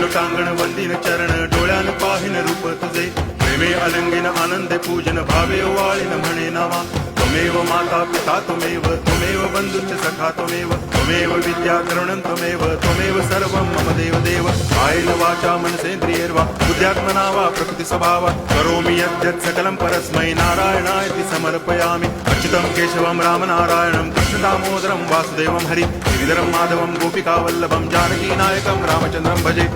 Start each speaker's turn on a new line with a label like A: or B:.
A: लोटांगण वंदिन चरण डोळ्यान पाहिन रूप तुझे प्रेमे अलंगिन आनंदे पूजन भावे वाळीन म्हणे नामा त्वमेव माता पिता त्वमेव बंधुश्च सखा त्वमेव विद्या द्रवणं त्वमेव सर्वं मम देव कायेन वाचा मनसेन्द्रियैर्वा बुद्ध्यात्मना वा प्रकृति स्वभावात् करोमि यद्यत् सकलं परस्मै नारायणायति समर्पयामि अच्युतं केशवं रामनारायणं कृष्णदामोदरं वासुदेवं हरि गिरिधरं माधवं गोपिकावल्लभं जानकीनायकं रामचन्द्रं भजे।